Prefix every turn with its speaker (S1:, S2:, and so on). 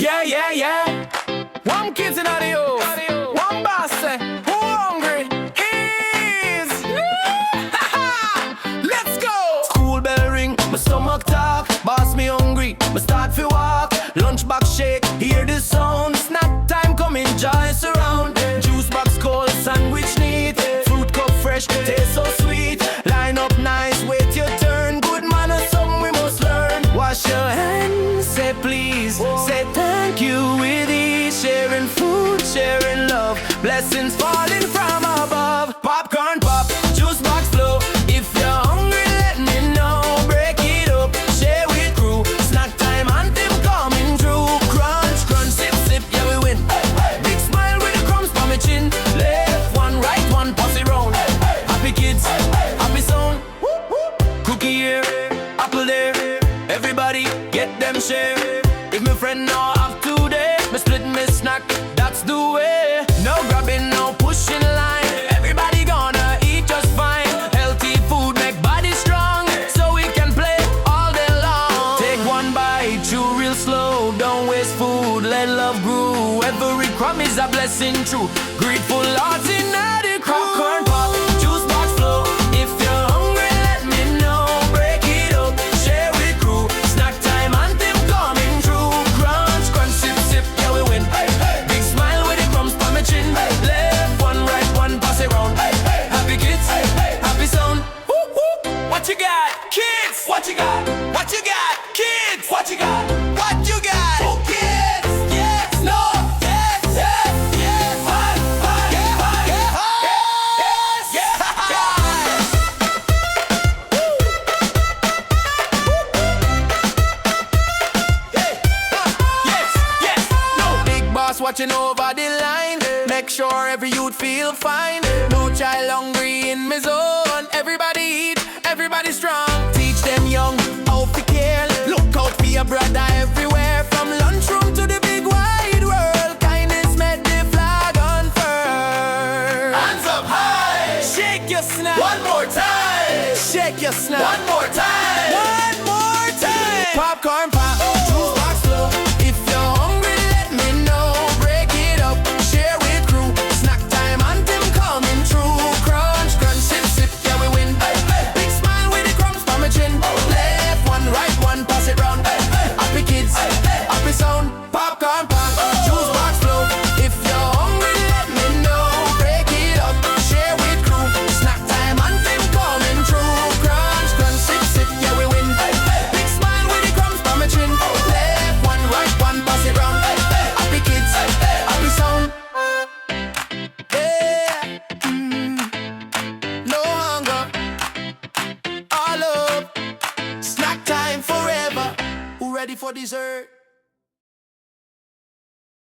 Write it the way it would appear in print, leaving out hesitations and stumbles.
S1: Yeah, yeah, yeah. One kids in audio. One boss say, who hungry? Is. Let's go. School bell ring, my stomach talk. Boss me hungry, my start fi walk. Lunchbox shake, hear the sound. Snack time coming, joy surround. Juice box cold, sandwich neat. Fruit cup fresh, taste so sweet. Line up nice, wait your turn. Good manners, something we must learn. Wash your hands, say please, say thank you with ease. Sharing food, sharing love, blessings falling from above. Popcorn pop, juice box flow. If you're hungry, let me know. Break it up, share with crew. Snack time anthem coming through. Crunch, crunch, sip, sip, yeah we win. Big smile with the crumbs for my chin. Left one, right one, pass it round. Happy kids, happy sound. Cookie here, apple there. Everybody get them share. If my friend now have today, me split me snack, that's the way. No grabbing, no pushing line. Everybody gonna eat just fine. Healthy food make body strong, so we can play all day long. Take one bite, chew real slow. Don't waste food, let love grow. Every crumb is a blessing true. Grateful hearts in the crew. Popcorn pop, juice box flow. If you're hungry, let me know. Break it up, share with crew. Snack time anthem coming through. Crunch, crunch, sip, sip, yeah we win. Big smile with the crumbs for my chin. Left one, right one, pass it round. Happy kids, happy sound. What you got, kids? What you got? What you got, kids? What you got? What you got? Oh, kids? Yes, no, yes, yes, yes. Fun, fun, yeah, fun, yeah, yes, yes, yes, yes. No big boss watching over the line. Make sure every youth feel fine. No child hungry in my zone. Everybody eat, everybody strong. Teach them young how to care. Look out for your brother everywhere. From lunchroom to the big wide world. Kindness made the flag unfurl. Hands up high. Shake your snack. One more time. Shake your snack. One more time. One more time. Popcorn pop. Juice box flow. If you're hungry, let me know. Break it up. Share with crew. Snack time anthem coming through. Crunch, crunch, sip, sip, yeah we win. Big smile with the crumbs for my chin. Left one, right one, pass it round. Happy kids, happy sound. Popcorn pop, juice box flow. If you're hungry, let me know. Break it up, share with crew. Snack time anthem coming through. Crunch, crunch, sip, sip, yeah we win. Big smile with the crumbs for my chin. Left one, right one, pass it round. Happy kids, happy sound. Yeah, no hunger, all up. Snack time forever. Who ready for dessert?